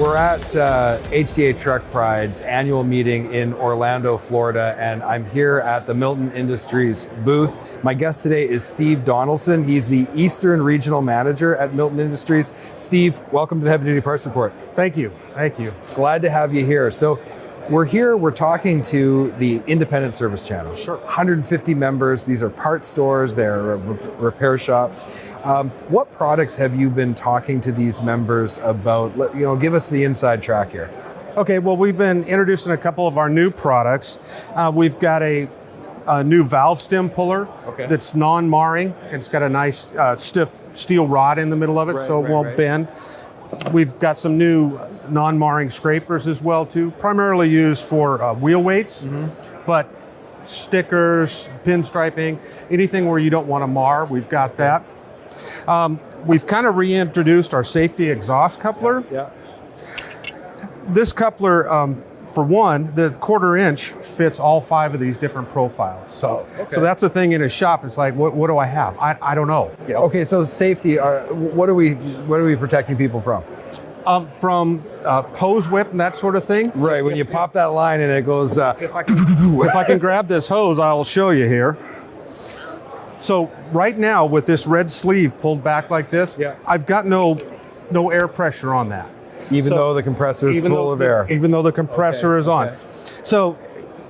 We're at HDA Truck Pride's annual meeting in Orlando, Florida, and I'm here at the Milton Industries booth. My guest today is Steve Donaldson. He's the Eastern Regional Manager at Milton Industries. Steve, welcome to the Heavy Duty Parts Report. Thank you. Thank you. Glad to have you here. So we're talking to the independent service channel. Sure. 150 members. These are part stores, they're repair shops. What products have you been talking to these members about? Give us the inside track here. Okay, well, we've been introducing a couple of our new products. We've got a new valve stem puller that's non-marring. It's got a nice stiff steel rod in the middle of it, so it won't bend. We've got some new non-marring scrapers as well too, primarily used for wheel weights, but stickers, pinstriping, anything where you don't want to mar, we've got that. We've kind of reintroduced our safety exhaust coupler. Yeah. This coupler, for one, the 1/4 inch fits all 5 of these different profiles. So that's the thing in a shop. It's like, what do I have? I don't know. Yeah. Okay, so safety. What are we protecting people from? From hose whip and that sort of thing. Right. When you pop that line and it goes. If I can grab this hose, I will show you here. So right now, with this red sleeve pulled back like this, I've got no air pressure on that. Even though the compressor is full of air. Even though the compressor is on. So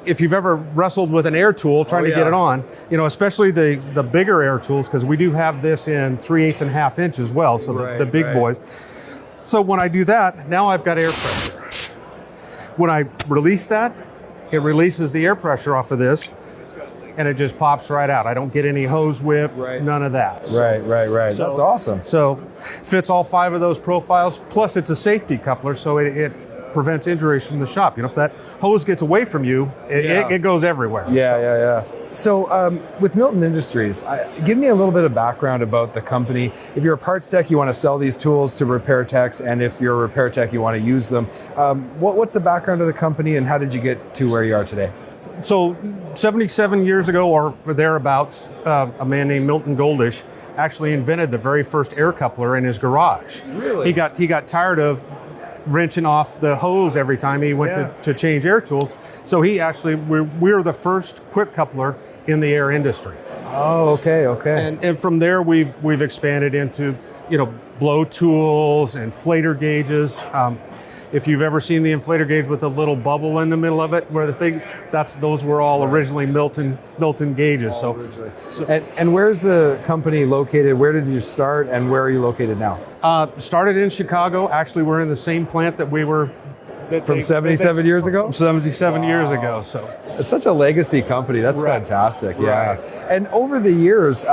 if you've ever wrestled with an air tool trying to get it on, especially the bigger air tools, because we do have this in 3/8 and 1/2 inch as well, so the big boys. So when I do that, now I've got air pressure. When I release that, it releases the air pressure off of this, and it just pops right out. I don't get any hose whip, none of that. Right. So, that's awesome. So fits all 5 of those profiles, plus it's a safety coupler, so it prevents injuries from the shop. If that hose gets away from you, it goes everywhere. Yeah. So with Milton Industries, give me a little bit of background about the company. If you're a parts tech, you want to sell these tools to repair techs, and if you're a repair tech, you want to use them. What's the background of the company, and how did you get to where you are today? So 77 years ago or thereabouts, a man named Milton Goldish actually invented the very first air coupler in his garage. Really? He got tired of wrenching off the hose every time he went to change air tools. So we're the first quick coupler in the air industry. Oh, okay. And from there we've expanded into blow tools and inflator gauges. If you've ever seen the inflator gauge with a little bubble in the middle of it, where those were all originally Milton gauges. And where's the company located? Where did you start, and where are you located now? Started in Chicago. Actually, we're in the same plant that we were from 77 years ago. 77 years ago. So it's such a legacy company. That's fantastic. Yeah. And over the years,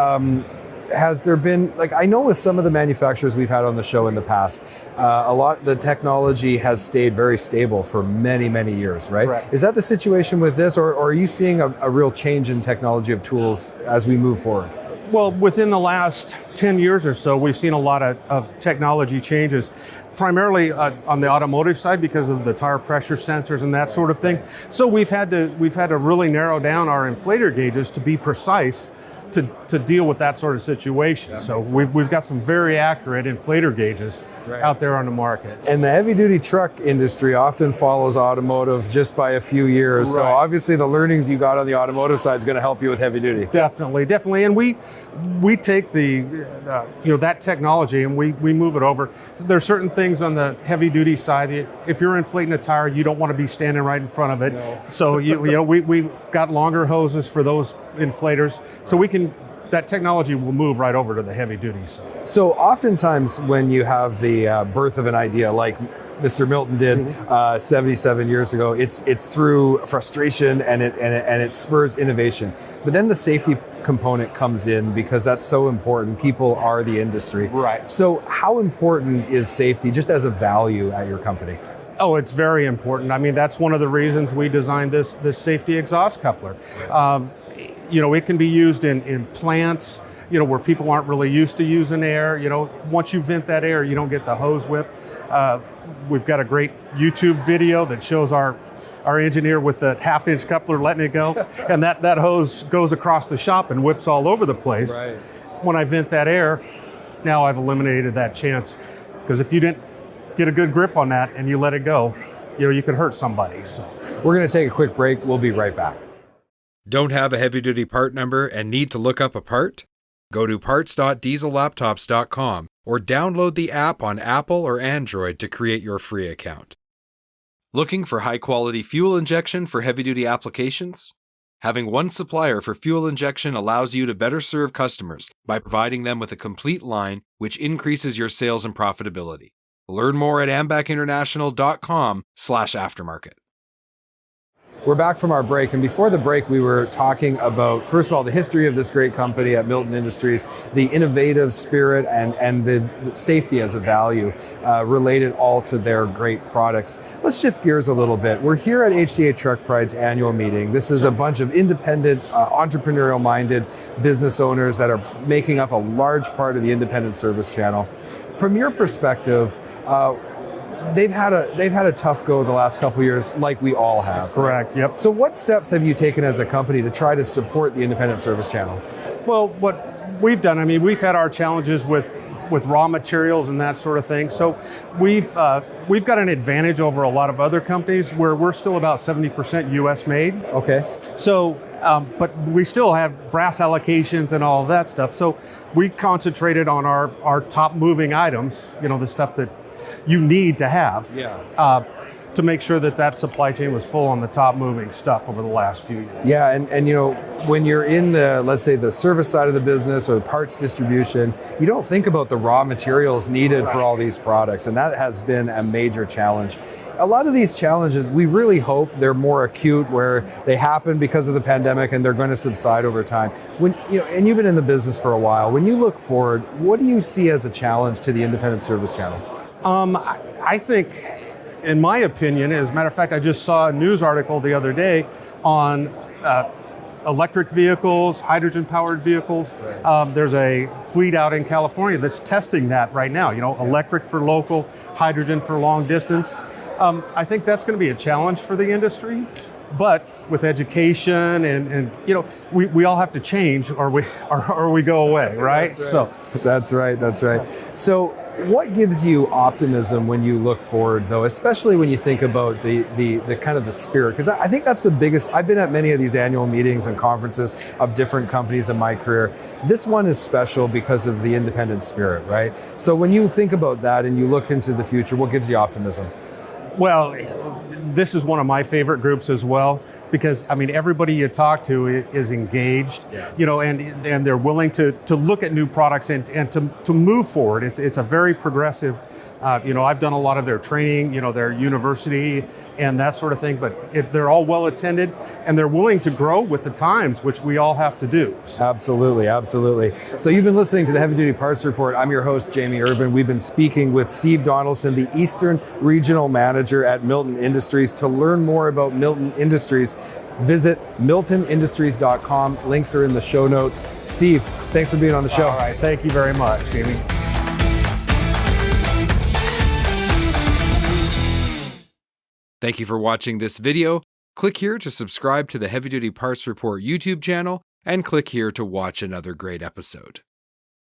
has there been, I know with some of the manufacturers we've had on the show in the past, the technology has stayed very stable for many, many years, right? Is that the situation with this, or are you seeing a real change in technology of tools as we move forward? Well, within the last 10 years or so, we've seen a lot of technology changes, primarily on the automotive side because of the tire pressure sensors and that sort of thing. So we've had to really narrow down our inflator gauges to be precise to deal with that sort of situation. So we've got some very accurate inflator gauges out there on the market. And the heavy duty truck industry often follows automotive just by a few years. So obviously the learnings you got on the automotive side is going to help you with heavy duty. Definitely. And we take that technology and we move it over. So there's certain things on the heavy duty side. If you're inflating a tire, you don't want to be standing right in front of it. No. So we've got longer hoses for those inflators, so that technology will move right over to the heavy duty side. So oftentimes when you have the birth of an idea like Mr. Milton did 77 years ago, it's through frustration and it spurs innovation. But then the safety component comes in because that's so important. People are the industry. Right. So how important is safety just as a value at your company? Oh, it's very important. I mean, that's one of the reasons we designed this safety exhaust coupler. It can be used in plants, where people aren't really used to using air. Once you vent that air, you don't get the hose whip. We've got a great YouTube video that shows our engineer with the 1/2 inch coupler letting it go, and that hose goes across the shop and whips all over the place. When I vent that air, now I've eliminated that chance, because if you didn't get a good grip on that and you let it go, you can hurt somebody. So. We're going to take a quick break. We'll be right back. Don't have a heavy-duty part number and need to look up a part? Go to parts.diesellaptops.com or download the app on Apple or Android to create your free account. Looking for high-quality fuel injection for heavy-duty applications? Having one supplier for fuel injection allows you to better serve customers by providing them with a complete line, which increases your sales and profitability. Learn more at ambacinternational.com/aftermarket. We're back from our break, and before the break, we were talking about, first of all, the history of this great company at Milton Industries, the innovative spirit and the safety as a value related all to their great products. Let's shift gears a little bit. We're here at HDA Truck Pride's annual meeting. This is a bunch of independent, entrepreneurial-minded business owners that are making up a large part of the independent service channel. From your perspective, they've had a tough go the last couple of years, like we all have. Correct. Yep. So what steps have you taken as a company to try to support the independent service channel? Well, what we've done, we've had our challenges with raw materials and that sort of thing. So we've got an advantage over a lot of other companies where we're still about 70% U.S. made. Okay. So, but we still have brass allocations and all of that stuff. So we concentrated on our top moving items, the stuff that you need to have to make sure that supply chain was full on the top moving stuff over the last few years. Yeah, and when you're in the, let's say, the service side of the business or the parts distribution, you don't think about the raw materials needed for all these products, and that has been a major challenge. A lot of these challenges, we really hope they're more acute, where they happen because of the pandemic and they're going to subside over time. When and you've been in the business for a while, when you look forward, what do you see as a challenge to the independent service channel? I think, in my opinion, as a matter of fact, I just saw a news article the other day on electric vehicles, hydrogen-powered vehicles. There's a fleet out in California that's testing that right now. Electric for local, hydrogen for long distance. I think that's going to be a challenge for the industry. But with education and we all have to change or we go away, right? That's right. So what gives you optimism when you look forward, though, especially when you think about the kind of the spirit? Because I think that's the biggest. I've been at many of these annual meetings and conferences of different companies in my career. This one is special because of the independent spirit, right? So when you think about that and you look into the future, what gives you optimism? Well, this is one of my favorite groups as well, because everybody you talk to is engaged, and they're willing to look at new products and to move forward. It's a very progressive. I've done a lot of their training, their university and that sort of thing, but they're all well attended and they're willing to grow with the times, which we all have to do. Absolutely. So you've been listening to the Heavy Duty Parts Report. I'm your host, Jamie Urban. We've been speaking with Steve Donaldson, the Eastern Regional Manager at Milton Industries. To learn more about Milton Industries, visit miltonindustries.com. Links are in the show notes. Steve, thanks for being on the show. All right. Thank you very much, Jamie. Thank you for watching this video. Click here to subscribe to the Heavy Duty Parts Report YouTube channel, and click here to watch another great episode.